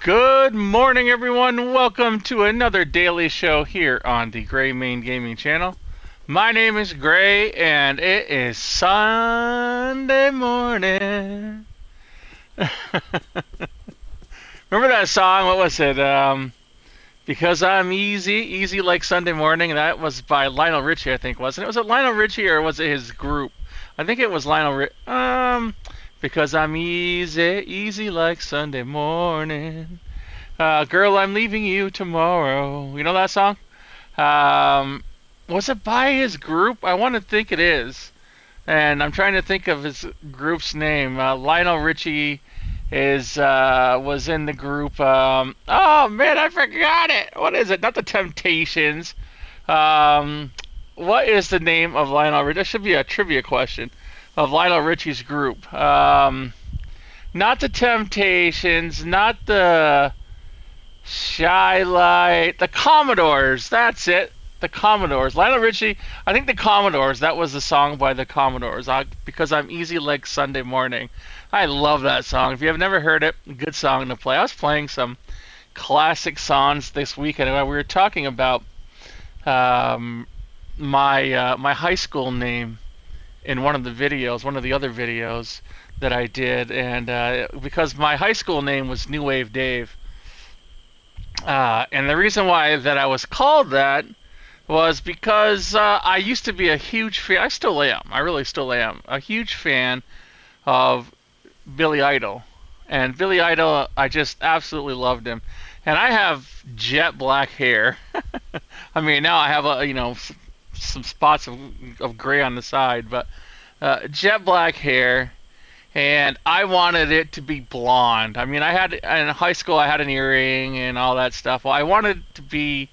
Good morning, everyone. Welcome to another daily show here on the Gray Main Gaming channel. My name is Gray, and it is Sunday morning. Remember that song? What was it? Because I'm easy like Sunday morning. That was by Lionel Richie, I think, wasn't it? Was it Lionel Richie or was it his group? I think it was Lionel Richie. Because I'm easy like Sunday morning. Girl, I'm leaving you tomorrow. You know that song? Um, was it by his group? I want to think it is. And I'm trying to think of his group's name. Lionel Richie is was in the group. Oh man, I forgot it. What is it? Not the Temptations. Um, what is the name of Lionel Richie? That should be a trivia question of Lionel Richie's group. Not the Temptations, not the Shy Light, the Commodores. That's it. The Commodores. Lionel Richie, I think the Commodores. That was the song by the Commodores. Because I'm easy like Sunday morning. I love that song. If you have never heard it, good song to play. I was playing some classic songs this weekend. We were talking about my high school name in one of the videos, one of the other videos that I did, and because my high school name was New Wave Dave, and the reason why that I was called that was because I used to be a huge fan. I still am. I really still am a huge fan of Billy Idol, and Billy Idol, I just absolutely loved him. And I have jet black hair. I mean, now I have some spots of gray on the side, but jet black hair, and I wanted it to be blonde. I mean, I had in high school I had an earring and all that stuff. Well, I wanted it to be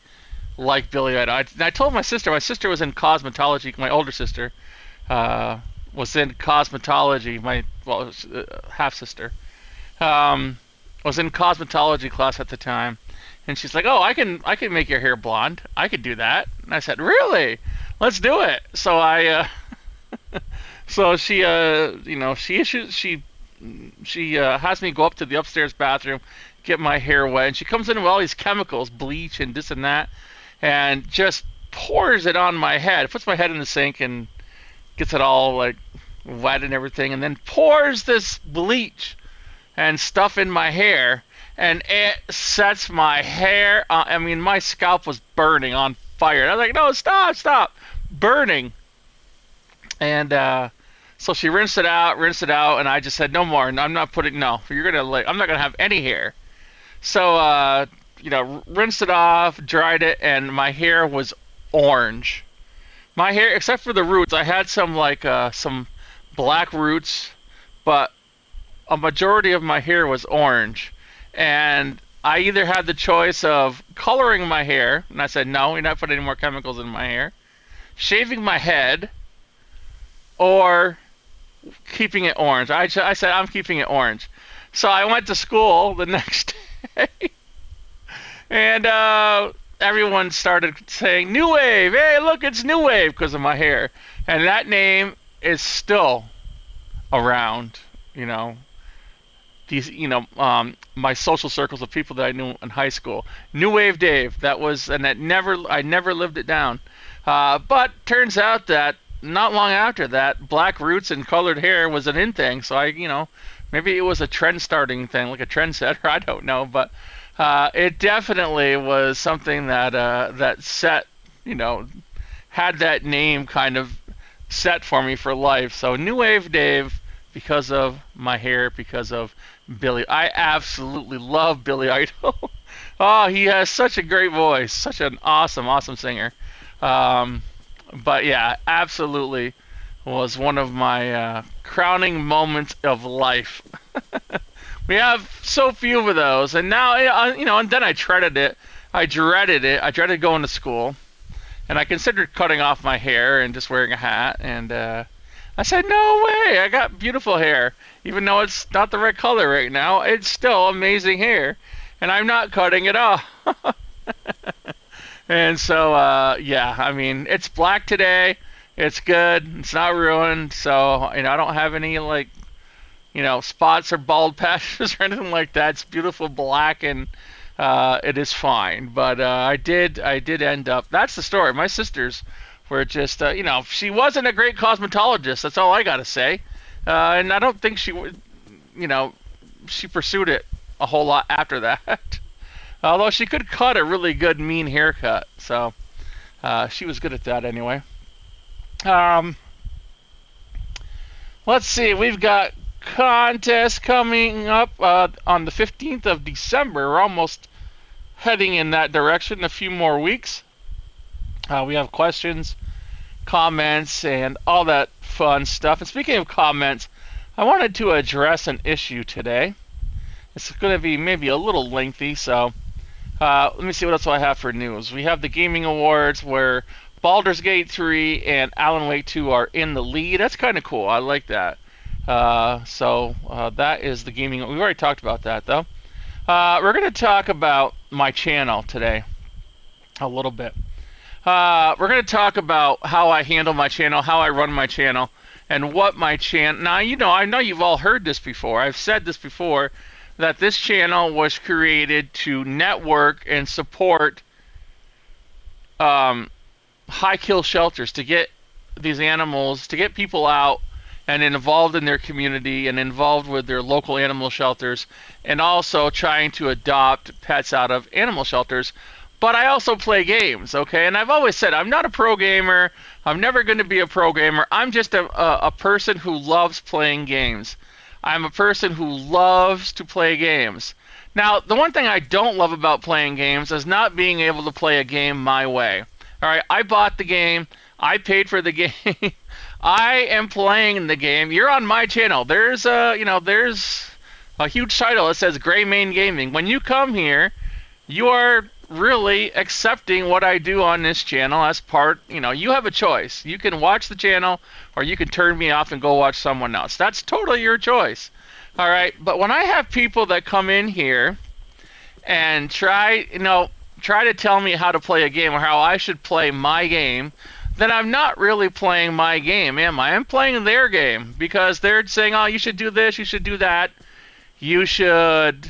like Billy Idol. I told my sister. My sister was in cosmetology. My older sister was in cosmetology. My half sister was in cosmetology class at the time, and she's like, "Oh, I can make your hair blonde. I could do that." And I said, "Really? Let's do it." So so she has me go up to the upstairs bathroom, get my hair wet, and she comes in with all these chemicals, bleach and this and that, and just pours it on my head. Puts my head in the sink and gets it all like wet and everything, and then pours this bleach and stuff in my hair, and it sets my hair. I mean, my scalp was burning on fire. And I was like, "No, stop, burning!" And so she rinsed it out, and I just said, "No more. No, I'm not putting. No, I'm not gonna have any hair." So rinsed it off, dried it, and my hair was orange. My hair, except for the roots, I had some black roots, but a majority of my hair was orange. And I either had the choice of coloring my hair, and I said, "No, you're not putting any more chemicals in my hair," shaving my head, or keeping it orange. I said, "I'm keeping it orange." So I went to school the next day, and everyone started saying, "New Wave, hey, look, it's New Wave," because of my hair. And that name is still around, these, my social circles of people that I knew in high school. New Wave Dave, I never lived it down. But turns out that not long after that, black roots and colored hair was an in thing. So maybe it was a trend starting thing, like a trendsetter. I don't know, but it definitely was something that set, had that name kind of set for me for life. So New Wave Dave, because of my hair, because of Billy. I absolutely love Billy Idol. Oh, he has such a great voice, such an awesome singer. But yeah, absolutely was one of my crowning moments of life. We have so few of those, and now and then I dreaded it. I dreaded going to school, and I considered cutting off my hair and just wearing a hat. And I said, "No way! I got beautiful hair, even though it's not the right color right now. It's still amazing hair, and I'm not cutting it off." And so, yeah, I mean, it's black today. It's good. It's not ruined. So, I don't have any spots or bald patches or anything like that. It's beautiful black, and it is fine. But I did end up. That's the story. My sisters were just, she wasn't a great cosmetologist. That's all I gotta say. And I don't think she would, she pursued it a whole lot after that. Although she could cut a really good mean haircut, so she was good at that anyway. Let's see, we've got contest coming up on the 15th of December. We're almost heading in that direction. A few more weeks. We have questions, comments, and all that fun stuff. And speaking of comments, I wanted to address an issue today. It's going to be maybe a little lengthy, so let me see what else I have for news. We have the Gaming Awards where Baldur's Gate 3 and Alan Wake 2 are in the lead. That's kind of cool. I like that. So that is the gaming. We've already talked about that, though. We're going to talk about my channel today a little bit. We're going to talk about how I handle my channel, how I run my channel, and what my channel... Now, I know you've all heard this before. I've said this before, that this channel was created to network and support high kill shelters, to get these animals, to get people out and involved in their community and involved with their local animal shelters, and also trying to adopt pets out of animal shelters. But I also play games, okay? And I've always said I'm not a pro gamer. I'm never going to be a pro gamer. I'm just a person who loves playing games. I'm a person who loves to play games. Now, the one thing I don't love about playing games is not being able to play a game my way. All right, I bought the game. I paid for the game. I am playing the game. You're on my channel. There's a huge title that says Gray Mane Gaming. When you come here, you are really accepting what I do on this channel as part, you have a choice. You can watch the channel or you can turn me off and go watch someone else. That's totally your choice. All right, but when I have people that come in here and try to tell me how to play a game or how I should play my game, then I'm not really playing my game, am I? I'm playing their game because they're saying, oh, you should do this, you should do that, you should,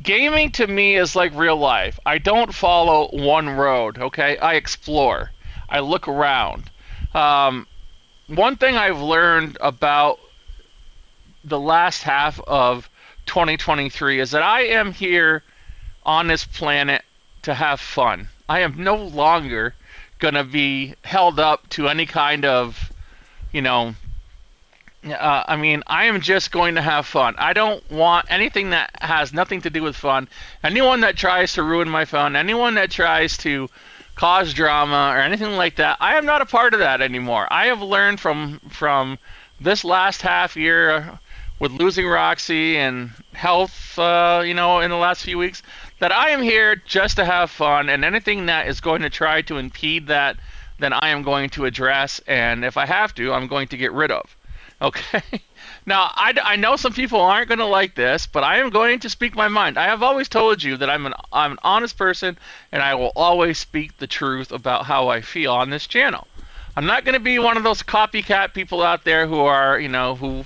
gaming to me is like real life. I don't follow one road, okay? I explore. I look around. One thing I've learned about the last half of 2023 is that I am here on this planet to have fun. I am no longer going to be held up to any kind of, I am just going to have fun. I don't want anything that has nothing to do with fun. Anyone that tries to ruin my fun, anyone that tries to cause drama or anything like that, I am not a part of that anymore. I have learned from this last half year with losing Roxy and health, in the last few weeks, that I am here just to have fun, and anything that is going to try to impede that, then I am going to address, and if I have to, I'm going to get rid of. Okay? Now, I know some people aren't going to like this, but I am going to speak my mind. I have always told you that I'm an honest person, and I will always speak the truth about how I feel on this channel. I'm not going to be one of those copycat people out there who are, who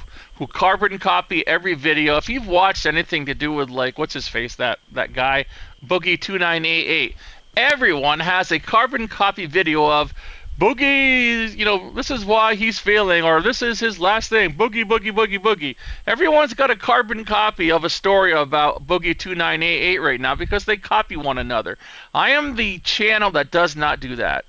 carbon copy every video. If you've watched anything to do with, like, what's his face, that guy, Boogie2988, everyone has a carbon copy video of Boogie, this is why he's failing, or this is his last thing, Boogie, Boogie, Boogie, Boogie. Everyone's got a carbon copy of a story about Boogie2988 right now because they copy one another. I am the channel that does not do that.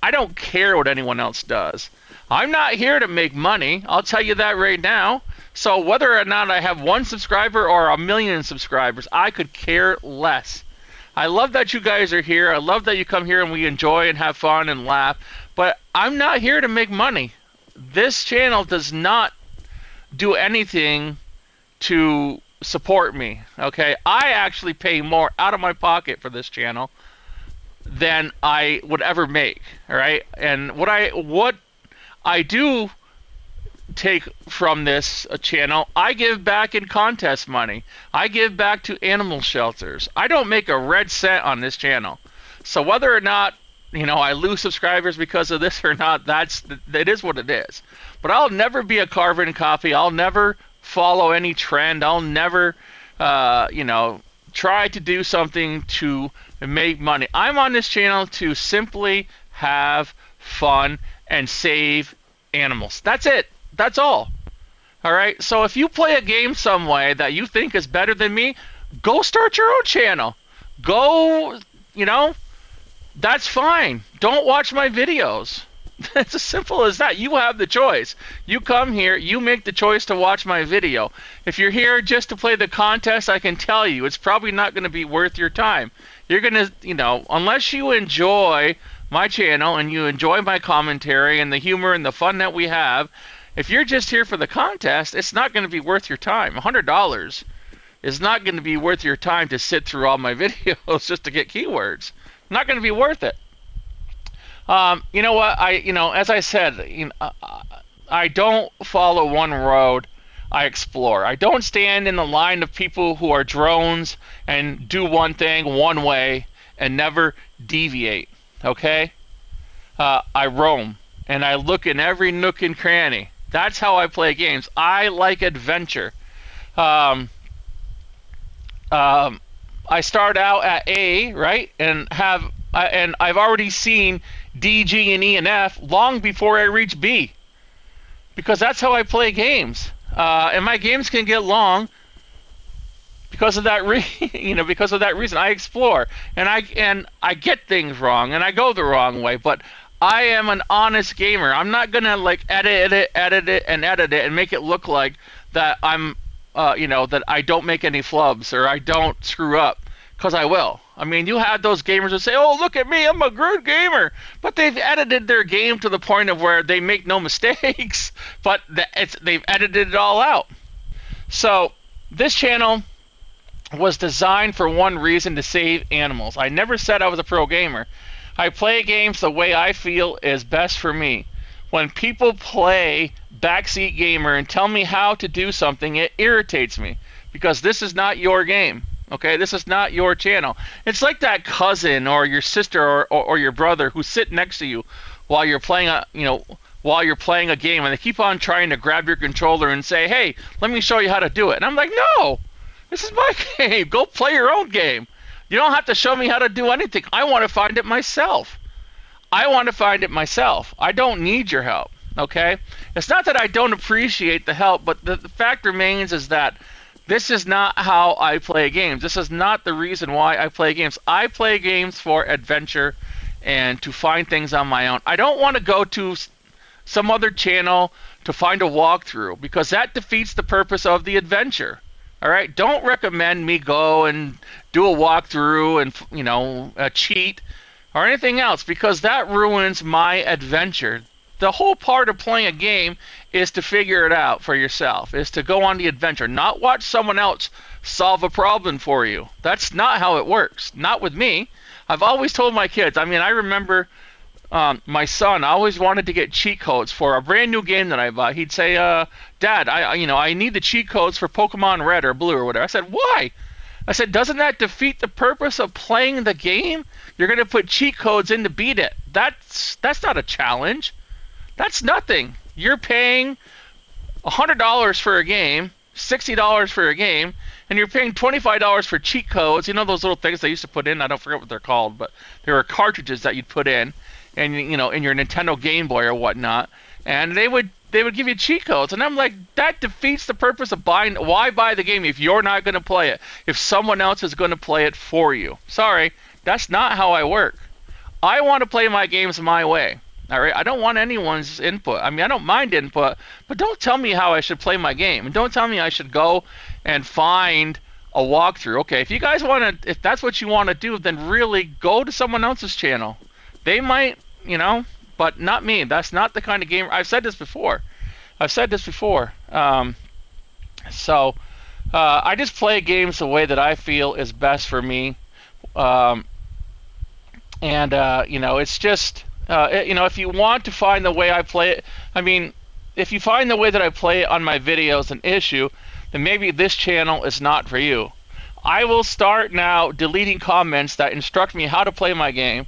I don't care what anyone else does. I'm not here to make money. I'll tell you that right now. So whether or not I have 1 subscriber or 1,000,000 subscribers, I could care less. I love that you guys are here. I love that you come here and we enjoy and have fun and laugh. But I'm not here to make money. This channel does not do anything to support me. Okay? I actually pay more out of my pocket for this channel than I would ever make. All right? And what I do take from this channel, I give back in contest money. I give back to animal shelters. I don't make a red cent on this channel. So whether or not I lose subscribers because of this or not. It is what it is. But I'll never be a carbon copy. I'll never follow any trend. I'll never, try to do something to make money. I'm on this channel to simply have fun and save animals. That's it. That's all. All right. So if you play a game some way that you think is better than me, go start your own channel. Go, that's fine. Don't watch my videos. It's as simple as that. You have the choice. You come here, you make the choice to watch my video. If you're here just to play the contest, I can tell you it's probably not going to be worth your time. You're going to, unless you enjoy my channel and you enjoy my commentary and the humor and the fun that we have, if you're just here for the contest, it's not going to be worth your time. $100 is not going to be worth your time to sit through all my videos just to get keywords. Not going to be worth it. You know what? As I said, I don't follow one road. I explore. I don't stand in the line of people who are drones and do one thing one way and never deviate. Okay? I roam and I look in every nook and cranny. That's how I play games. I like adventure. I start out at A, right, and I've already seen D, G, and E and F long before I reach B, because that's how I play games. And my games can get long because of that because of that reason. I explore and I get things wrong and I go the wrong way, but I am an honest gamer. I'm not gonna edit it and make it look like that I'm that I don't make any flubs or I don't screw up, because I will. I mean, you have those gamers that say, "Oh, look at me, I'm a good gamer," but they've edited their game to the point of where they make no mistakes, but they've edited it all out. So this channel was designed for one reason: to save animals. I never said I was a pro gamer. I play games the way I feel is best for me. When people play backseat gamer and tell me how to do something, it irritates me, because this is not your game. Okay, this is not your channel. It's like that cousin or your sister or your brother who sit next to you while you're playing a game, and they keep on trying to grab your controller and say, "Hey, let me show you how to do it." And I'm like, "No, this is my game. Go play your own game. You don't have to show me how to do anything. I want to find it myself. I don't need your help." Okay? It's not that I don't appreciate the help, but the fact remains is that this is not how I play games. This is not the reason why I play games. I play games for adventure and to find things on my own. I don't want to go to some other channel to find a walkthrough, because that defeats the purpose of the adventure. All right? Don't recommend me go and do a walkthrough and, cheat or anything else, because that ruins my adventure. The whole part of playing a game is to figure it out for yourself, is to go on the adventure, not watch someone else solve a problem for you. That's not how it works. Not with me. I've always told my kids, I remember my son always wanted to get cheat codes for a brand new game that I bought. He'd say, "Dad, I need the cheat codes for Pokemon Red or Blue or whatever." I said, "Why?" I said, "Doesn't that defeat the purpose of playing the game? You're going to put cheat codes in to beat it. That's not a challenge. That's nothing. You're paying $100 for a game, $60 for a game, and you're paying $25 for cheat codes. You know those little things they used to put in? I don't forget what they're called, but there were cartridges that you'd put in, and in your Nintendo Game Boy or whatnot, and they would give you cheat codes." And I'm like, that defeats the purpose of buying. Why buy the game if you're not going to play it? If someone else is going to play it for you? Sorry, that's not how I work. I want to play my games my way. All right, I don't want anyone's input. I don't mind input, but don't tell me how I should play my game, and don't tell me I should go and find a walkthrough. Okay, if you guys if that's what you want to do, then really go to someone else's channel. They might, but not me. That's not the kind of gamer. I've said this before. So I just play games the way that I feel is best for me, it's just. If you want to find the way I play it, if you find the way that I play it on my videos an issue, then maybe this channel is not for you. I will start now deleting comments that instruct me how to play my game,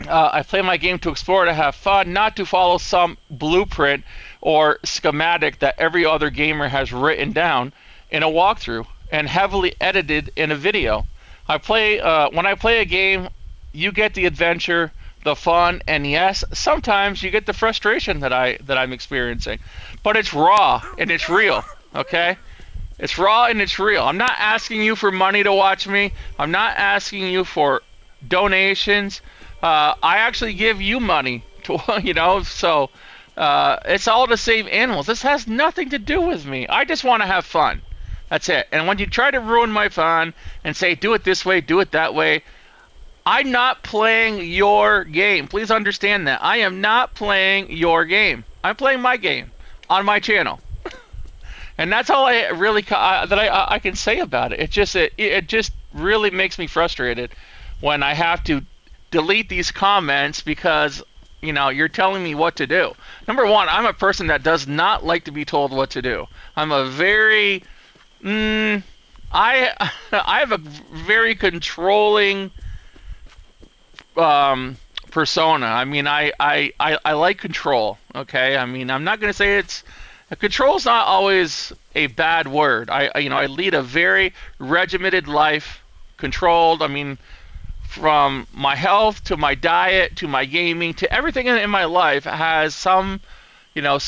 I play my game to explore, to have fun, not to follow some blueprint or schematic that every other gamer has written down in a walkthrough and heavily edited in a video. When I play a game, you get the adventure, the fun, and yes, sometimes you get the frustration that I'm experiencing. But it's raw and it's real, okay? It's raw and it's real. I'm not asking you for money to watch me. I'm not asking you for donations. I actually give you money to, so it's all to save animals. This has nothing to do with me. I just want to have fun. That's it. And when you try to ruin my fun and say, do it this way, do it that way, I'm not playing your game. Please understand that. I am not playing your game. I'm playing my game on my channel. And that's all I really I can say about it. It just really makes me frustrated when I have to delete these comments because you're telling me what to do. Number one, I'm a person that does not like to be told what to do. I'm a very I have a very controlling persona. I mean, I like control. Okay, I mean, I'm not gonna say control's not always a bad word. I lead a very regimented life, controlled. I mean, from my health to my diet to my gaming to everything in my life has some at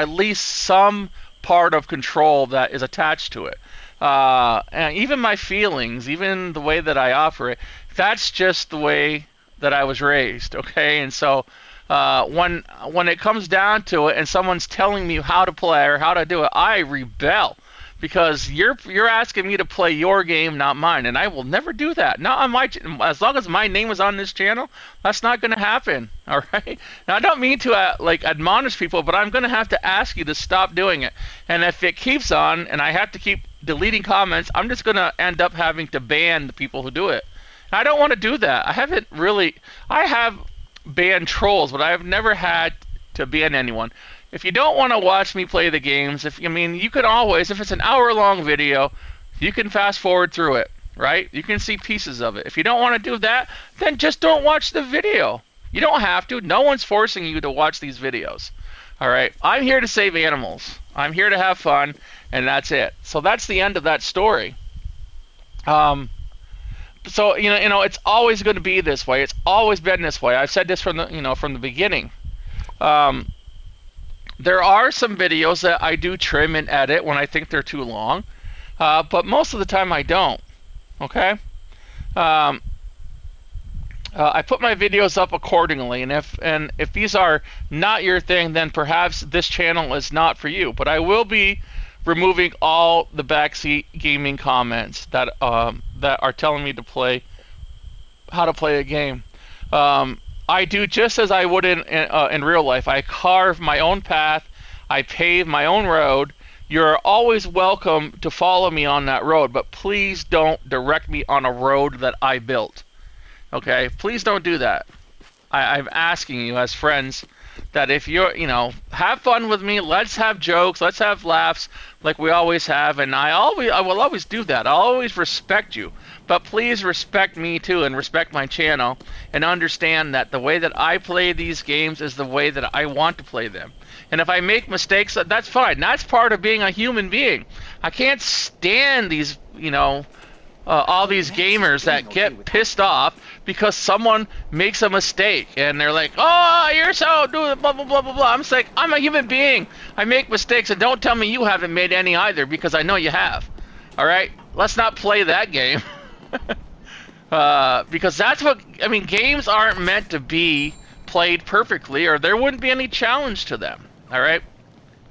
least some part of control that is attached to it. And even my feelings, even the way that I operate, that's just the way that I was raised. Okay, and so when it comes down to it, and someone's telling me how to play or how to do it, I rebel because you're asking me to play your game, not mine, and I will never do that. Not on my as long as my name is on this channel, that's not going to happen. All right. Now I don't mean to admonish people, but I'm going to have to ask you to stop doing it. And if it keeps on, and I have to keep deleting comments, I'm just going to end up having to ban the people who do it. And I don't want to do that. I have banned trolls, but I've never had to ban anyone. If you don't want to watch me play the games, you can always, if it's an hour-long video, you can fast forward through it, right? You can see pieces of it. If you don't want to do that, then just don't watch the video. You don't have to. No one's forcing you to watch these videos. All right? I'm here to save animals. I'm here to have fun, and that's it. So that's the end of that story. So it's always going to be this way. It's always been this way. I've said this from the beginning. There are some videos that I do trim and edit when I think they're too long, but most of the time I don't. Okay. I put my videos up accordingly, and if these are not your thing, then perhaps this channel is not for you. But I will be removing all the backseat gaming comments that are telling me how to play a game. I do just as I would in real life. I carve my own path. I pave my own road. You're always welcome to follow me on that road, but please don't direct me on a road that I built. Okay? Please don't do that. I'm asking you as friends that if you're, have fun with me. Let's have jokes. Let's have laughs like we always have. And I will always do that. I'll always respect you. But please respect me too, and respect my channel, and understand that the way that I play these games is the way that I want to play them. And if I make mistakes, that's fine. That's part of being a human being. I can't stand these, all these gamers that get pissed off because someone makes a mistake and they're like, "Oh, you're so blah blah blah blah blah." I'm just like, I'm a human being. I make mistakes, and don't tell me you haven't made any either, because I know you have. All right, let's not play that game. Because that's games aren't meant to be played perfectly, or there wouldn't be any challenge to them. All right,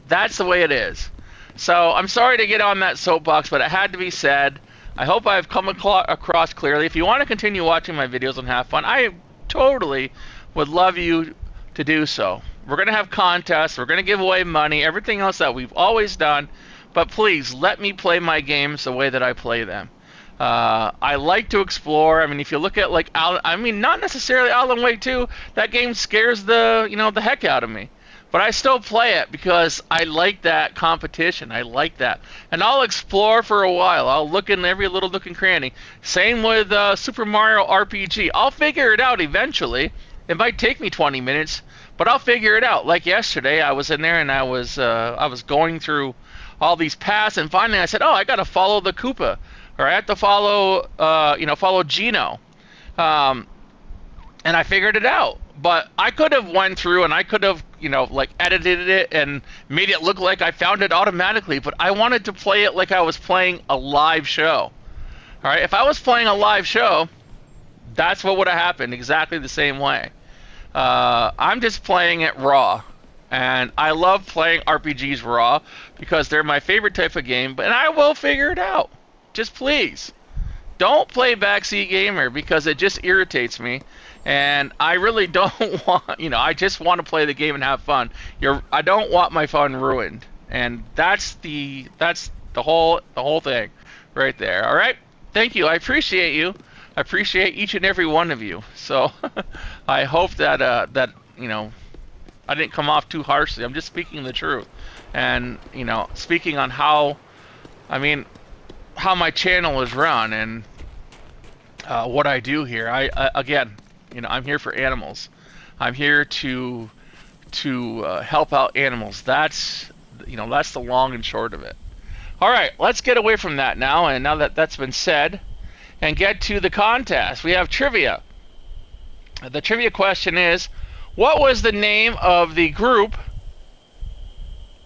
that's the way it is. So I'm sorry to get on that soapbox, but it had to be said. I hope I've come across clearly. If you want to continue watching my videos and have fun, I totally would love you to do so. We're going to have contests. We're going to give away money, everything else that we've always done. But please, let me play my games the way that I play them. I like to explore. If you look at not necessarily Alan Wake 2, that game scares the heck out of me. But I still play it because I like that competition. I like that. And I'll explore for a while. I'll look in every little nook and cranny. Same with Super Mario RPG. I'll figure it out eventually. It might take me 20 minutes, but I'll figure it out. Like yesterday, I was in there and I was going through all these paths, and finally I said, "Oh, I got to follow the Koopa, or I have to follow follow Gino." And I figured it out. But I could have went through and I could have, edited it and made it look like I found it automatically. But I wanted to play it like I was playing a live show. All right, if I was playing a live show, that's what would have happened, exactly the same way. I'm just playing it raw. And I love playing RPGs raw because they're my favorite type of game. But I will figure it out. Just please, don't play Backseat Gamer because it just irritates me. And I really don't want, I just want to play the game and have fun. I don't want my fun ruined, and that's the whole thing, right there. All right, thank you. I appreciate you. I appreciate each and every one of you. So I hope that I didn't come off too harshly. I'm just speaking the truth, and speaking on how my channel is run and what I do here. Again. I'm here for animals. I'm here to help out animals. That's the long and short of it. All right, let's get away from that now. And now that that's been said, and get to the contest. We have trivia. The trivia question is, what was the name of the group?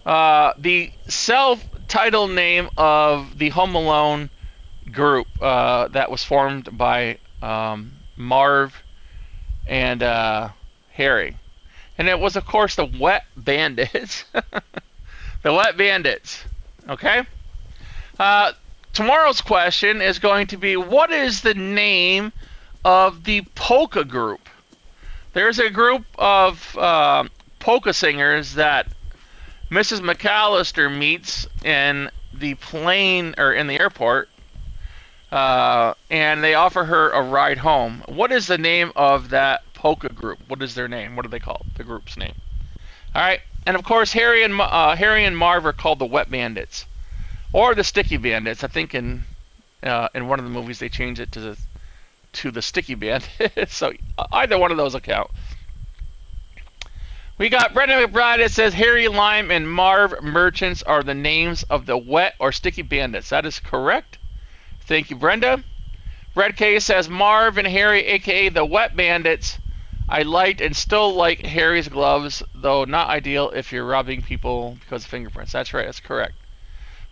The self-titled name of the Home Alone group that was formed by Marv and Harry, and it was, of course, the Wet Bandits. The Wet Bandits. Okay. Tomorrow's question is going to be, what is the name of the polka group? There's a group of polka singers that Mrs. McAllister meets in the plane or in the airport. And they offer her a ride home. What is the name of that polka group? What is their name? What are they called? The group's name. All right. And of course, Harry and Marv are called the Wet Bandits, or the Sticky Bandits. I think in one of the movies they changed it to the Sticky Bandits. So either one of those will count. We got Brenda McBride. It says Harry Lime and Marv Merchants are the names of the Wet or Sticky Bandits. That is correct. Thank you, Brenda. RedK says Marv and Harry, a.k.a. the Wet Bandits. I liked and still like Harry's gloves, though not ideal if you're robbing people because of fingerprints. That's right. That's correct.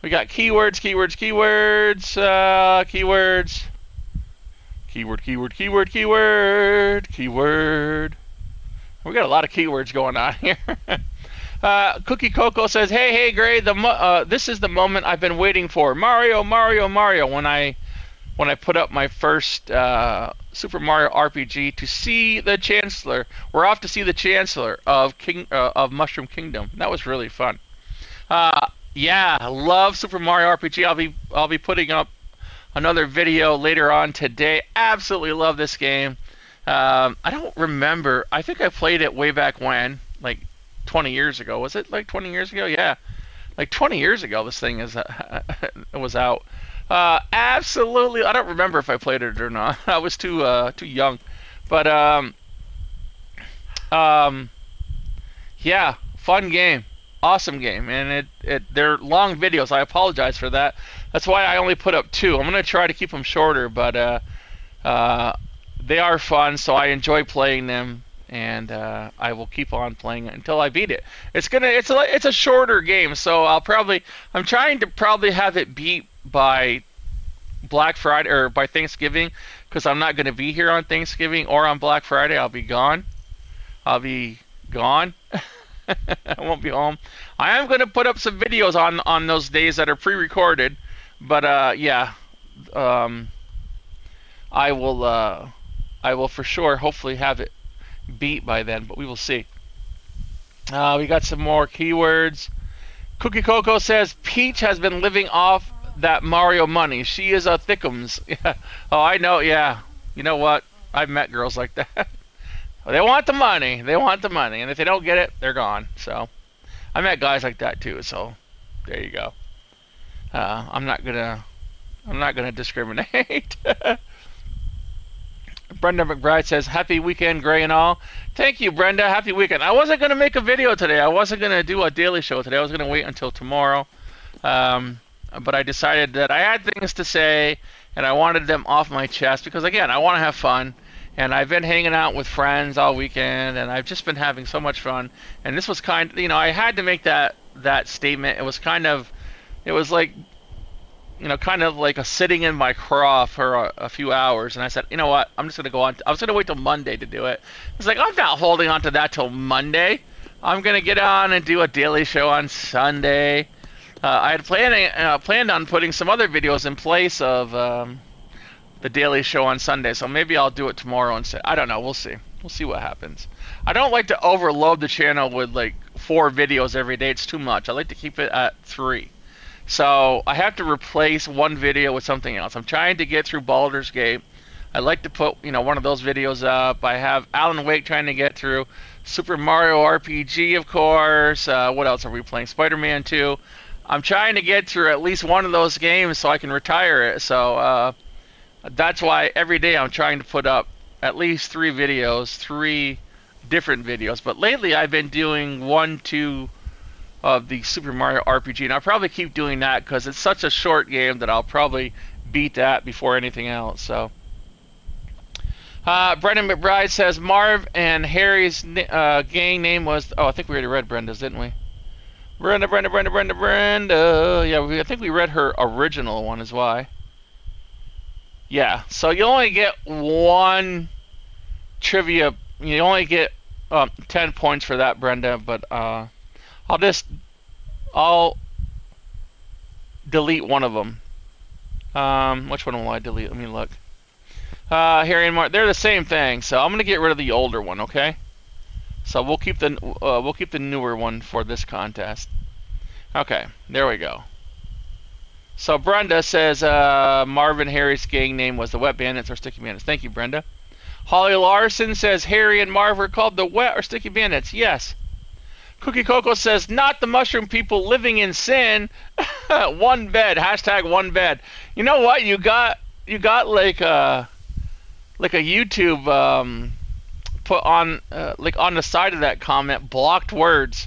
We got keywords. Keyword. We got a lot of keywords going on here. Cookie Coco says, "Hey, Gray, this is the moment I've been waiting for. Mario. When I put up my first Super Mario RPG to see the Chancellor. We're off to see the Chancellor of Mushroom Kingdom. That was really fun. Yeah, I love Super Mario RPG. I'll be putting up another video later on today. Absolutely love this game. I don't remember. I think I played it way back when, like 20 years ago. Was it like 20 years ago? Yeah. Like 20 years ago this thing was out. Absolutely. I don't remember if I played it or not. I was too young. But yeah, fun game. Awesome game. And they're long videos. I apologize for that. That's why I only put up 2. I'm going to try to keep them shorter, but they are fun, so I enjoy playing them. And I will keep on playing it until I beat it. It's a shorter game, so I'm trying to probably have it beat by Black Friday or by Thanksgiving, because I'm not going to be here on Thanksgiving or on Black Friday. I'll be gone. I won't be home. I am going to put up some videos on those days that are pre-recorded, but yeah, I will for sure hopefully have it beat by then, but we will see. We got some more keywords. Cookie Coco says Peach has been living off that Mario money. She is a thickums. Yeah. Oh, I know. Yeah. You know what? I've met girls like that. They want the money. They want the money, and if they don't get it, they're gone. So I met guys like that too. So there you go. I'm not gonna discriminate. Brenda McBride says, "Happy weekend, Gray and all." Thank you, Brenda. Happy weekend. I wasn't gonna make a video today. I wasn't gonna do a daily show today. I was gonna wait until tomorrow. But I decided that I had things to say and I wanted them off my chest because, again, I want to have fun. And I've been hanging out with friends all weekend, and I've just been having so much fun. And this was kind of, I had to make that statement. It was like, kind of like a sitting in my craw for a few hours. And I said, you know what? I'm just going to go on. I was going to wait till Monday to do it. It's like, I'm not holding on to that till Monday. I'm going to get on and do a daily show on Sunday. I had planned on putting some other videos in place of the daily show on Sunday, so maybe I'll do it tomorrow instead. I don't know. We'll see. We'll see what happens. I don't like to overload the channel with like 4 videos every day. It's too much. I like to keep it at 3. So I have to replace one video with something else. I'm trying to get through Baldur's Gate. I like to put one of those videos up. I have Alan Wake trying to get through. Super Mario RPG, of course. What else are we playing? Spider-Man 2. I'm trying to get through at least one of those games so I can retire it. So that's why every day I'm trying to put up at least 3 videos, 3 different videos. But lately I've been doing 1, 2 of the Super Mario RPG, and I'll probably keep doing that because it's such a short game that I'll probably beat that before anything else. So, Brenda McBride says Marv and Harry's gang name was. Oh, I think we already read Brenda's, didn't we? Brenda. Yeah, I think we read her original one is why. Yeah, so you only get 1 trivia. You only get 10 points for that, Brenda. But I'll delete one of them. Which one will I delete? Let me look. Harry and Mark, they're the same thing. So I'm gonna get rid of the older one. Okay. So we'll keep the newer one for this contest. Okay, there we go. So Brenda says Marvin Harry's gang name was the Wet Bandits or Sticky Bandits. Thank you, Brenda. Holly Larson says Harry and Marv were called the Wet or Sticky Bandits. Yes. Cookie Coco says not the mushroom people living in sin. One bed. Hashtag one bed. You know what? You got like a YouTube put on like on the side of that comment blocked words.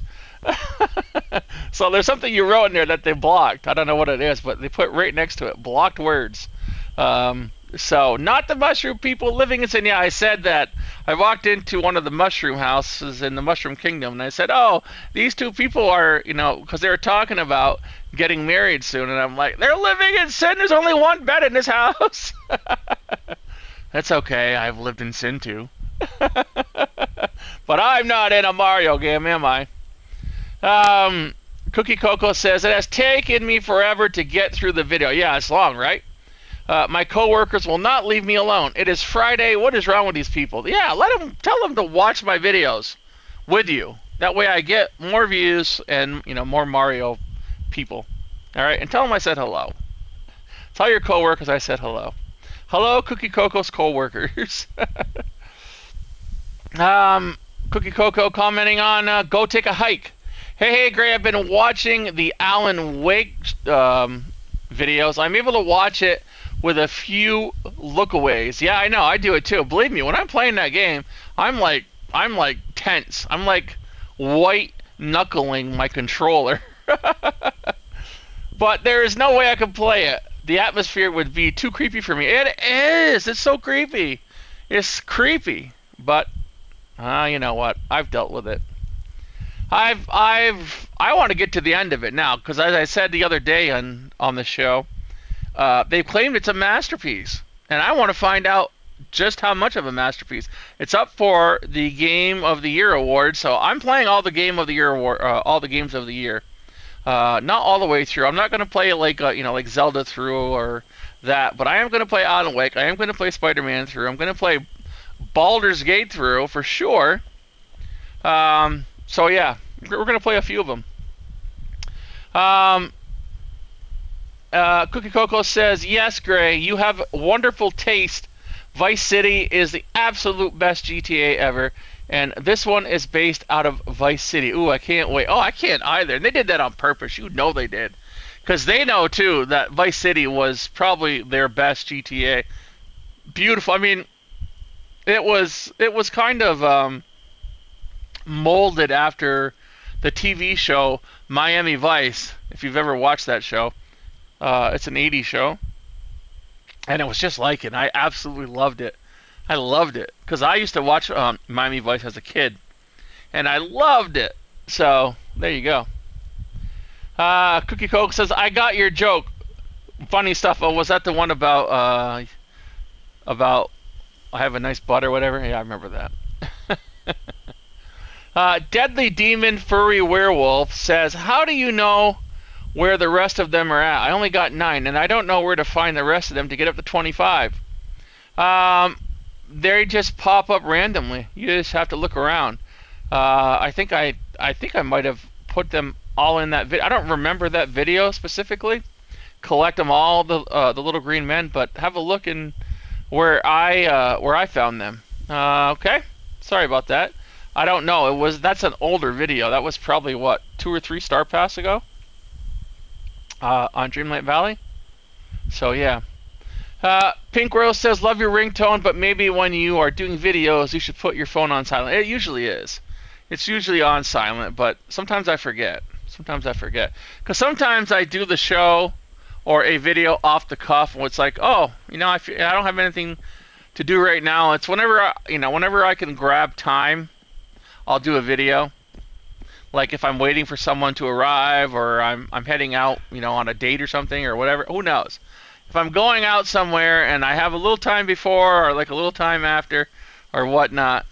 So there's something you wrote in there that they blocked. I don't know what it is, but they put right next to it blocked words. So not the mushroom people living in sin. Yeah, I said that. I walked into one of the mushroom houses in the Mushroom Kingdom, and I said, "Oh, these 2 people are, because they were talking about getting married soon." And I'm like, "They're living in sin. There's only one bed in this house." That's okay. I've lived in sin too. But I'm not in a Mario game, am I? Cookie Coco says, it has taken me forever to get through the video. Yeah, it's long, right? My coworkers will not leave me alone. It is Friday. What is wrong with these people? Yeah, tell them to watch my videos with you. That way I get more views and, more Mario people. All right, and tell them I said hello. Tell your coworkers I said hello. Hello, Cookie Coco's coworkers. Cookie Coco commenting on go take a hike. Hey, Gray, I've been watching the Alan Wake videos. I'm able to watch it with a few lookaways. Yeah, I know. I do it too. Believe me, when I'm playing that game, I'm like tense. I'm like white knuckling my controller. But there is no way I could play it. The atmosphere would be too creepy for me. It is. It's so creepy. It's creepy. But you know what? I've dealt with it. I want to get to the end of it now because, as I said the other day on the show, they claimed it's a masterpiece, and I want to find out just how much of a masterpiece. It's up for the Game of the Year award, so I'm playing all the Game of the Year award, all the games of the year. Not all the way through. I'm not going to play like like Zelda through or that, but I am going to play Alan Wake. I am going to play Spider-Man through. I'm going to play Baldur's Gate through for sure. So yeah, we're going to play a few of them. Cookie Coco says, yes, Gray, you have wonderful taste, Vice City is the absolute best GTA ever, and this one is based out of Vice City. Ooh, I can't wait. Oh, I can't either. And they did that on purpose. You know they did. Because they know, too, that Vice City was probably their best GTA. Beautiful. I mean, it was kind of molded after the TV show Miami Vice, if you've ever watched that show. It's an 80s show. And it was just like it. I absolutely loved it. I loved it. Because I used to watch Miami Vice as a kid. And I loved it. So, there you go. Cookie Coke says, I got your joke. Funny stuff. Oh, was that the one about I have a nice butt or whatever? Yeah, I remember that. Deadly Demon Furry Werewolf says, how do you know where the rest of them are at? I only got 9, and I don't know where to find the rest of them to get up to 25. They just pop up randomly. You just have to look around. I think I might have put them all in that video. I don't remember that video specifically. Collect them all, the little green men, but have a look in where I found them. Okay, sorry about that. I don't know. That's an older video. That was probably what, 2 or 3 Star Pass ago. On Dreamlight Valley. So yeah. Pink Rose says, love your ringtone, but maybe when you are doing videos, you should put your phone on silent. It usually is. It's usually on silent, but sometimes I forget. Because sometimes I do the show or a video off the cuff, and it's like, oh, I don't have anything to do right now. It's whenever I can grab time, I'll do a video. Like if I'm waiting for someone to arrive, or I'm heading out, on a date or something or whatever. Who knows? If I'm going out somewhere and I have a little time before or like a little time after or whatnot,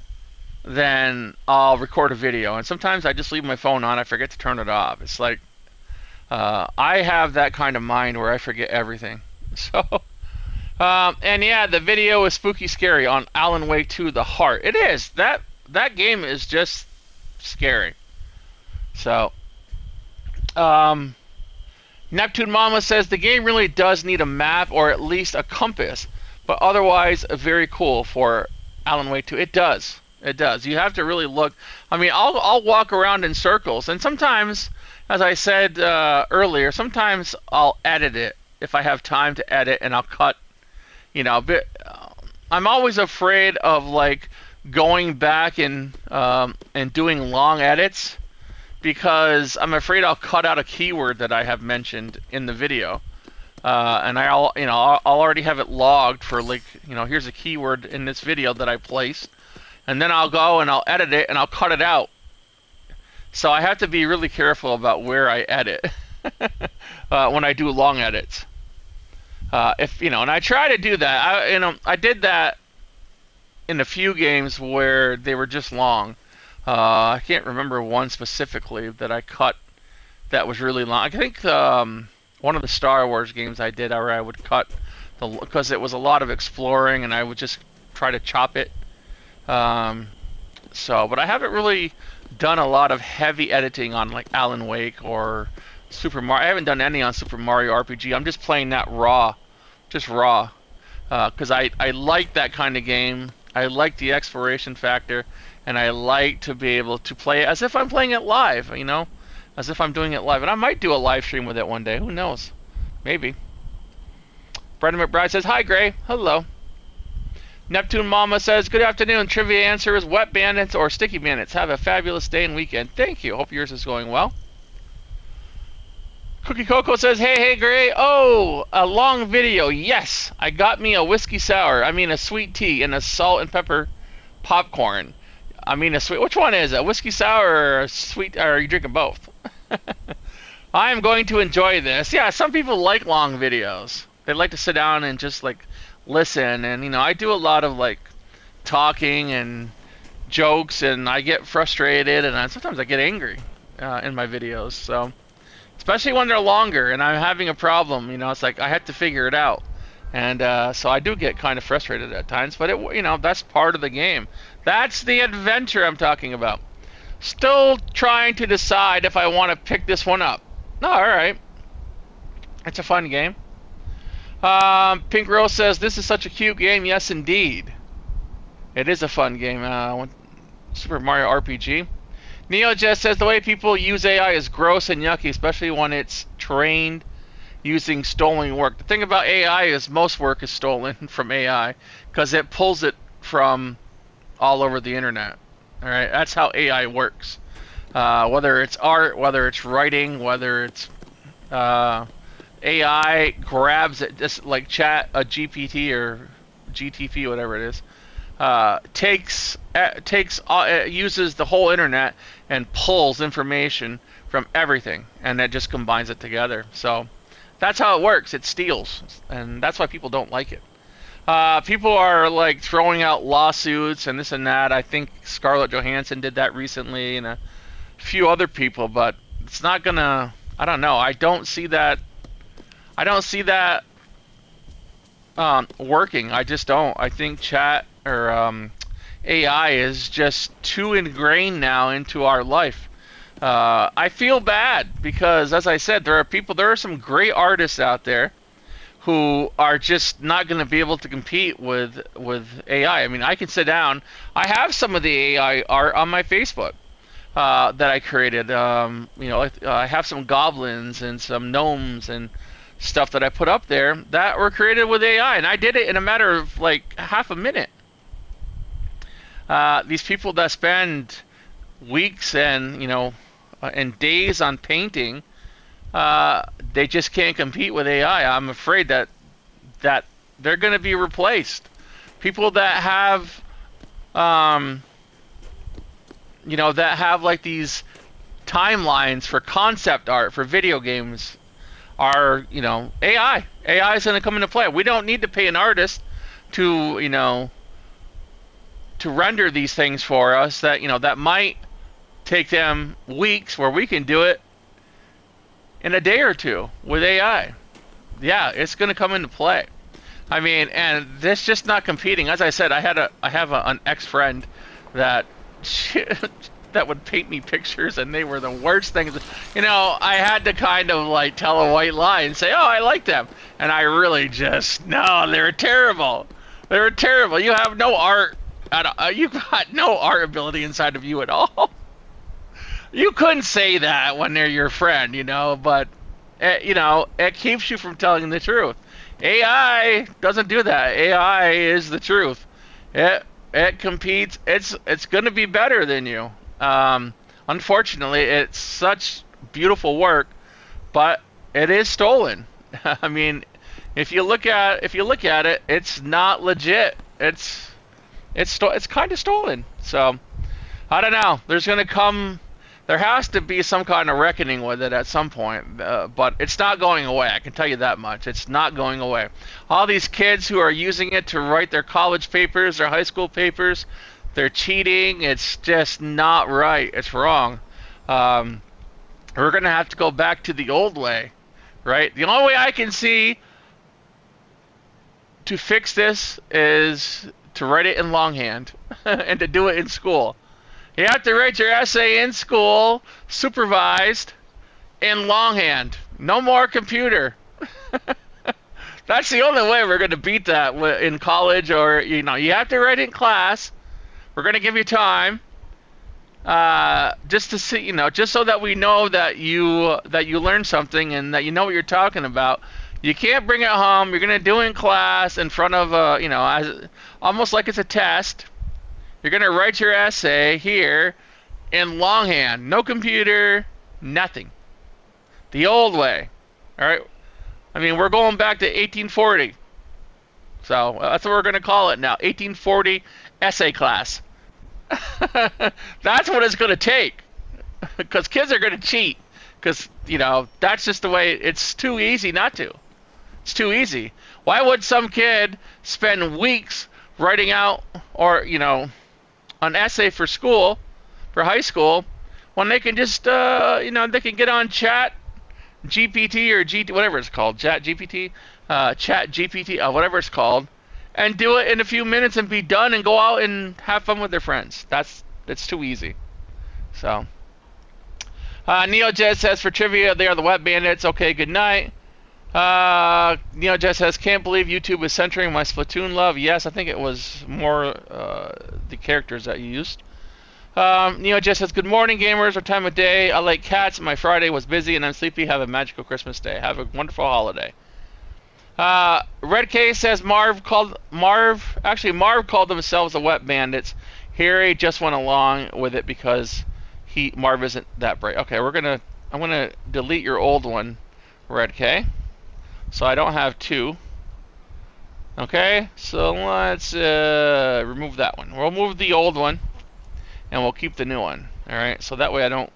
then I'll record a video. And sometimes I just leave my phone on. I forget to turn it off. It's like I have that kind of mind where I forget everything. So, and yeah, the video is spooky scary on Alan Wake 2: The Heart. It is. That game is just scary. So, NeptuneMama says the game really does need a map or at least a compass, but otherwise very cool for Alan Wake 2. It does. You have to really look. I mean, I'll walk around in circles, and sometimes, as I said earlier, sometimes I'll edit it if I have time to edit, and I'll cut. I'm always afraid of like going back and doing long edits, because I'm afraid I'll cut out a keyword that I have mentioned in the video, and I'll already have it logged for like, here's a keyword in this video that I placed, and then I'll go and I'll edit it and I'll cut it out. So I have to be really careful about where I edit when I do long edits. And I try to do that. I did that in a few games where they were just long. I can't remember one specifically that I cut that was really long. I think one of the Star Wars games I did where I would cut because it was a lot of exploring, and I would just try to chop it. But I haven't really done a lot of heavy editing on like Alan Wake or Super Mario. I haven't done any on Super Mario RPG. I'm just playing that raw, because I like that kind of game. I like the exploration factor. And I like to be able to play it as if I'm playing it live, as if I'm doing it live. And I might do a live stream with it one day. Who knows? Maybe. Brenda McBride says, hi, Gray. Hello. NeptuneMama says, good afternoon. Trivia answer is Wet Bandits or Sticky Bandits. Have a fabulous day and weekend. Thank you. Hope yours is going well. Cookie Coco says, hey, Gray. Oh, a long video. Yes. I got me a whiskey sour. A sweet tea and a salt and pepper popcorn. A sweet. Which one is it? Whiskey sour or a sweet? Or are you drinking both? I am going to enjoy this. Yeah, some people like long videos. They like to sit down and just like listen. And I do a lot of like talking and jokes, and I get frustrated, and sometimes I get angry in my videos. So, especially when they're longer, and I'm having a problem. It's like I have to figure it out. And so I do get kind of frustrated at times, but that's part of the game. That's the adventure I'm talking about. Still trying to decide if I want to pick this one up. No, all right. It's a fun game. Pink Rose says, this is such a cute game. Yes, indeed. It is a fun game. Super Mario RPG. Neojet says, the way people use AI is gross and yucky, especially when it's trained using stolen work. The thing about AI is most work is stolen from AI because it pulls it from all over the internet. All right, that's how AI works. Whether it's art, whether it's writing, whether it's AI grabs it, just like Chat, a GPT or GTP, whatever it is, uses the whole internet and pulls information from everything, and it just combines it together. So that's how it works. It steals, and that's why people don't like it. People are like throwing out lawsuits and this and that. I think Scarlett Johansson did that recently, and a few other people, but it's not gonna. I don't know. I don't see that working. I just don't. I think chat or AI is just too ingrained now into our life. I feel bad because, as I said, there are some great artists out there who are just not going to be able to compete with AI. I mean, I can sit down. I have some of the AI art on my Facebook that I created. I have some goblins and some gnomes and stuff that I put up there that were created with AI, and I did it in a matter of like half a minute. These people that spend weeks and and days on painting, they just can't compete with AI. I'm afraid that they're going to be replaced. People that have, that have like these timelines for concept art for video games are, AI. AI is going to come into play. We don't need to pay an artist to render these things for us that might take them weeks, where we can do it in a day or two with AI. Yeah, it's going to come into play. I mean, and this just not competing. As I said, I have an ex-friend that that would paint me pictures, and they were the worst things. I had to kind of like tell a white lie and say, "Oh, I like them," and I really no, they were terrible. They were terrible. You have no art. You've got no art ability inside of you at all. You couldn't say that when they're your friend, but it keeps you from telling the truth. AI doesn't do that. AI is the truth. It competes. It's going to be better than you. Unfortunately, it's such beautiful work, but it is stolen. I mean, if you look at it, it's not legit. It's kind of stolen. So I don't know. There has to be some kind of reckoning with it at some point, but it's not going away. I can tell you that much. It's not going away. All these kids who are using it to write their college papers, their high school papers, they're cheating. It's just not right. It's wrong. We're going to have to go back to the old way, right? The only way I can see to fix this is to write it in longhand and to do it in school. You have to write your essay in school, supervised, in longhand. No more computer. That's the only way we're going to beat that in college, or you have to write it in class. We're going to give you time, just to see, just so that we know that you learned something and that you know what you're talking about. You can't bring it home. You're going to do it in class in front of almost like it's a test. You're going to write your essay here in longhand. No computer, nothing. The old way. All right? I mean, we're going back to 1840. So that's what we're going to call it now. 1840 essay class. That's what it's going to take. Because kids are going to cheat. Because, that's just the way. It's too easy not to. It's too easy. Why would some kid spend weeks writing out or, an essay for school, for high school, when they can just, they can get on Chat GPT or whatever it's called, Chat GPT, whatever it's called, and do it in a few minutes and be done and go out and have fun with their friends. That's too easy. So, Neojet says for trivia, they are the Wet Bandits. Okay, good night. Neojet says, can't believe YouTube is centering my Splatoon love. Yes, I think it was more the characters that you used. Neojet says, good morning, gamers. What time of day? I like cats. My Friday was busy and I'm sleepy. Have a magical Christmas day. Have a wonderful holiday. RedK says Marv called themselves the Wet Bandits. Harry just went along with it because Marv isn't that bright. Okay, I'm gonna delete your old one, RedK. So I don't have two. Okay, so let's remove that one. We'll move the old one, and we'll keep the new one. All right, so that way I don't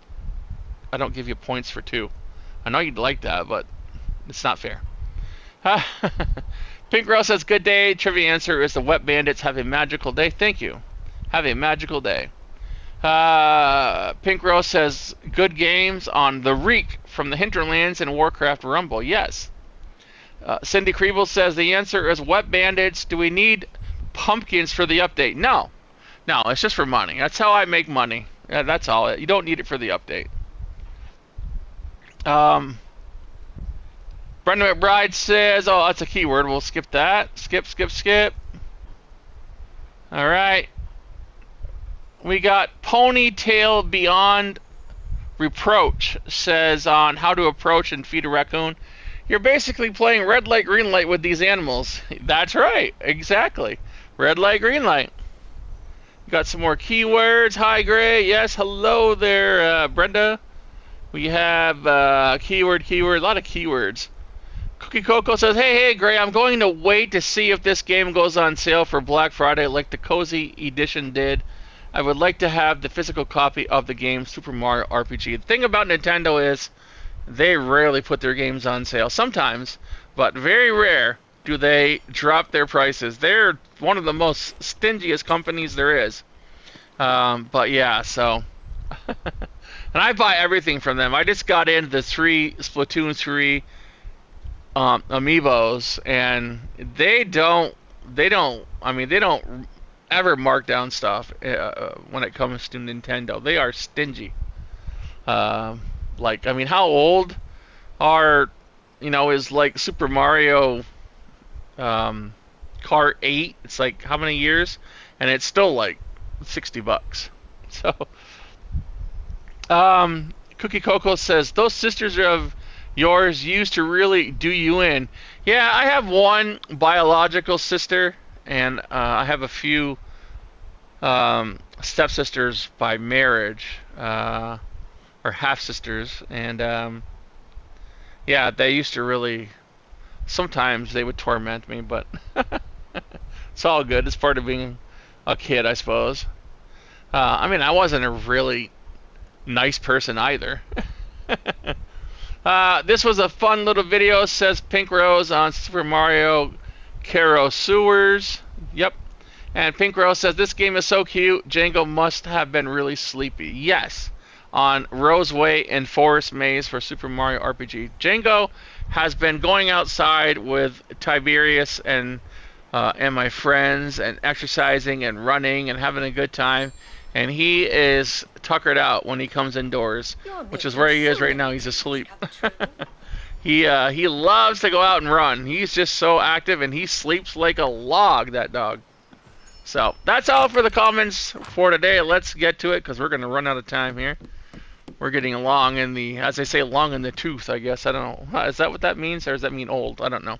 give you points for two. I know you'd like that, but it's not fair. Pink Rose says, good day. Trivia answer is the Wet Bandits have a magical day. Thank you. Have a magical day. Pink Rose says, good games on the Reek from the Hinterlands and Warcraft Rumble. Yes. Cindy Kriebel says, the answer is Wet Bandits. Do we need pumpkins for the update? No. No, it's just for money. That's how I make money. That's all. You don't need it for the update. Brenda McBride says, oh, that's a keyword. We'll skip that. Skip. All right. We got Ponytail Beyond Reproach says on how to approach and feed a raccoon. You're basically playing red light, green light with these animals. That's right. Exactly. Red light, green light. Got some more keywords. Hi, Gray. Yes, hello there, Brenda. We have keyword, a lot of keywords. Cookie Coco says, hey, Gray, I'm going to wait to see if this game goes on sale for Black Friday like the Cozy Edition did. I would like to have the physical copy of the game Super Mario RPG. The thing about Nintendo is they rarely put their games on sale. Sometimes, but very rare do they drop their prices. They're one of the most stingiest companies there is. But yeah, so... and I buy everything from them. I just got into the Splatoon 3 amiibos, and they don't ever mark down stuff when it comes to Nintendo. They are stingy. How old is like Super Mario Kart 8? It's like how many years? And it's still like $60. So Cookie Coco says, those sisters of yours used to really do you in. Yeah, I have one biological sister, and I have a few stepsisters by marriage, or half sisters, and yeah, they used to really. Sometimes they would torment me, but it's all good. It's part of being a kid, I suppose. I wasn't a really nice person either. This was a fun little video, says Pink Rose, on Super Mario Karo Sewers. Yep. And Pink Rose says, this game is so cute. Django must have been really sleepy. Yes. On Roseway and Forest Maze for Super Mario RPG. Django has been going outside with Tiberius and my friends and exercising and running and having a good time. And he is tuckered out when he comes indoors, which is where he is right now. He's asleep. He loves to go out and run. He's just so active, and he sleeps like a log, that dog. So that's all for the comments for today. Let's get to it because we're going to run out of time here. We're getting long in the, as they say, long in the tooth, I guess. I don't know. Is that what that means, or does that mean old? I don't know.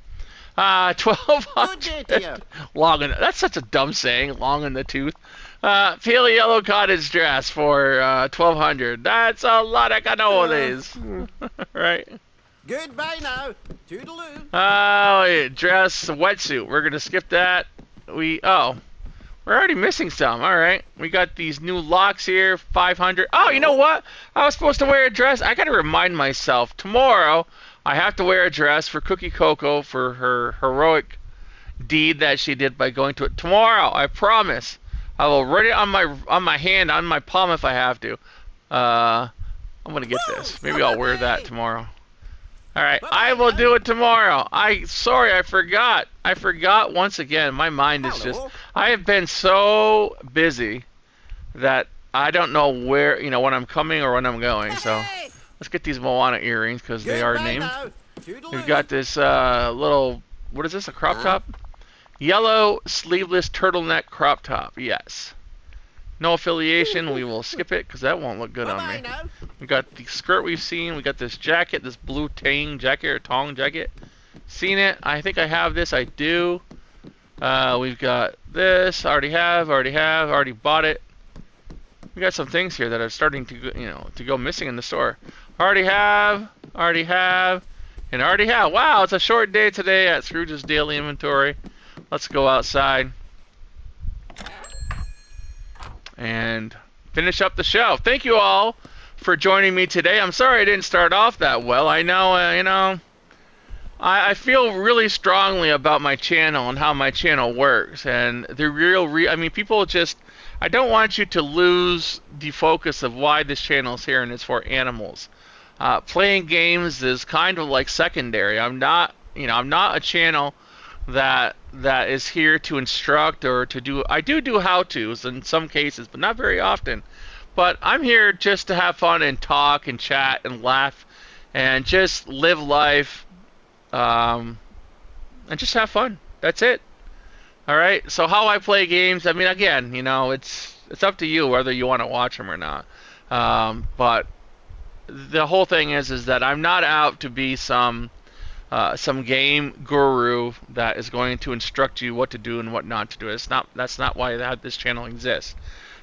1200. Long in, that's such a dumb saying, long in the tooth. Pale yellow cottage dress for 1200. That's a lot of cannolis. Right. Goodbye now. Toodaloo. Dress wetsuit. We're gonna skip that. We're already missing some. All right. We got these new locks here. 500. Oh, you know what? I was supposed to wear a dress. I gotta remind myself tomorrow. I have to wear a dress for Cookie Coco for her heroic deed that she did by going to it tomorrow. I promise. I will write it on my hand, on my palm if I have to. I'm gonna get this. Maybe I'll wear that tomorrow. All right, I will do it tomorrow. Sorry, I forgot. I forgot once again. My mind is just. I have been so busy that I don't know where, when I'm coming or when I'm going. So Let's get these Moana earrings because they are Goodbye named. now. Toodaloo. We've got this little, what is this, a crop top? Yellow sleeveless turtleneck crop top, yes. No affiliation, we will skip it because that won't look good on Bye-bye me. now. We got the skirt we've seen, we got this jacket, this blue tang jacket or tong jacket. Seen it, I think I have this, I do. We've got this, already bought it. We got some things here that are starting to go missing in the store. Already have. Wow, it's a short day today at Scrooge's Daily Inventory. Let's go outside and finish up the shelf. Thank you all for joining me today. I'm sorry I didn't start off that well. I know, I feel really strongly about my channel and how my channel works. And the I mean, people just, I don't want you to lose the focus of why this channel is here, and it's for animals. Playing games is kind of like secondary. I'm not a channel that is here to instruct or to do. I do how-tos in some cases, but not very often. But I'm here just to have fun and talk and chat and laugh and just live life and just have fun. That's it. All right. So how I play games, I mean, again, it's up to you whether you want to watch them or not. But the whole thing is that I'm not out to be some game guru that is going to instruct you what to do and what not to do. That's not why this channel exists.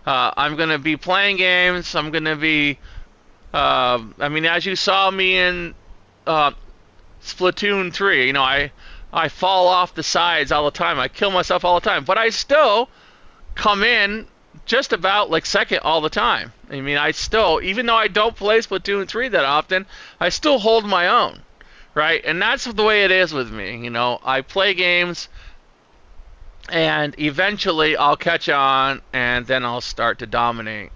I'm going to be playing games. I'm going to be, I mean, as you saw me in Splatoon 3, I fall off the sides all the time. I kill myself all the time. But I still come in just about like second all the time. I mean, I still, even though I don't play Splatoon 3 that often, I still hold my own. Right? And that's the way it is with me. I play games and eventually I'll catch on and then I'll start to dominate.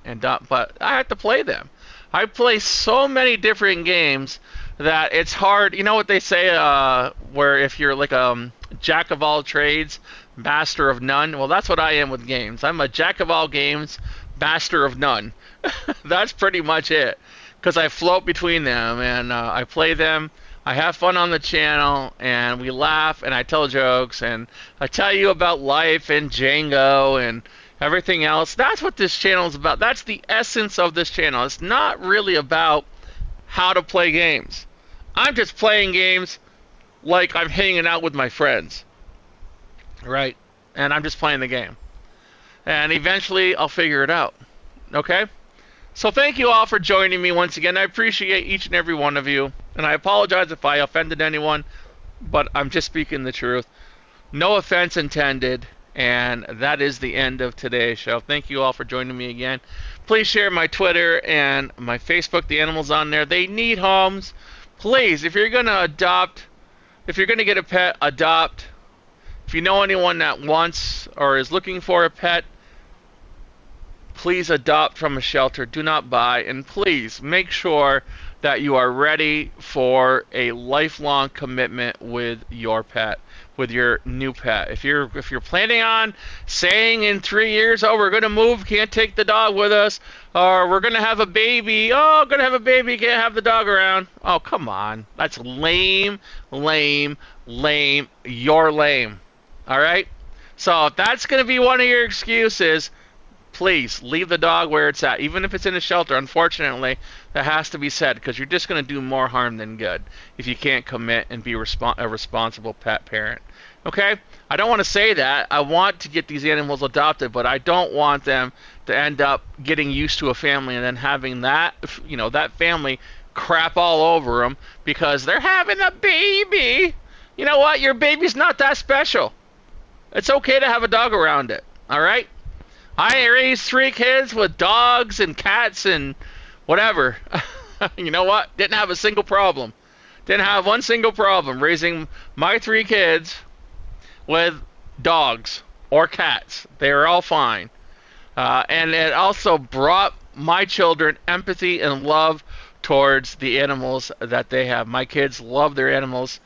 But I have to play them. I play so many different games that it's hard. You know what they say, where if you're like a jack of all trades, master of none? Well, that's what I am with games. I'm a jack of all games, master of none. That's pretty much it. Because I float between them and I play them. I have fun on the channel, and we laugh, and I tell jokes, and I tell you about life and Django and everything else. That's what this channel is about. That's the essence of this channel. It's not really about how to play games. I'm just playing games like I'm hanging out with my friends, right? And I'm just playing the game. And eventually, I'll figure it out, okay? So thank you all for joining me once again. I appreciate each and every one of you. And I apologize if I offended anyone, but I'm just speaking the truth. No offense intended. And that is the end of today's show. Thank you all for joining me again. Please share my Twitter and my Facebook. The animals on there, they need homes. Please, if you're going to adopt, if you're going to get a pet, adopt. If you know anyone that wants or is looking for a pet, please adopt from a shelter. Do not buy. And please make sure that you are ready for a lifelong commitment with your pet, with your new pet. If you're planning on saying in 3 years, oh, we're going to move, can't take the dog with us, or we're going to have a baby, oh, going to have a baby, can't have the dog around. Oh, come on. That's lame, lame, lame. You're lame. All right? So if that's going to be one of your excuses, please leave the dog where it's at, even if it's in a shelter. Unfortunately, that has to be said because you're just going to do more harm than good if you can't commit and be a responsible pet parent. Okay? I don't want to say that. I want to get these animals adopted, but I don't want them to end up getting used to a family and then having that, that family crap all over them because they're having a baby. You know what? Your baby's not that special. It's okay to have a dog around it. All right? I raised 3 kids with dogs and cats and whatever. You know what? Didn't have a single problem. Didn't have one single problem raising my 3 kids with dogs or cats. They were all fine. And it also brought my children empathy and love towards the animals that they have. My kids love their animals.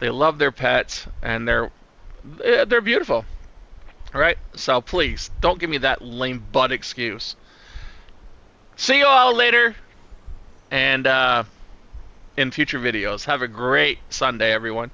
They love their pets. And they're beautiful. All right, so please don't give me that lame butt excuse. See you all later, and in future videos. Have a great Sunday, everyone.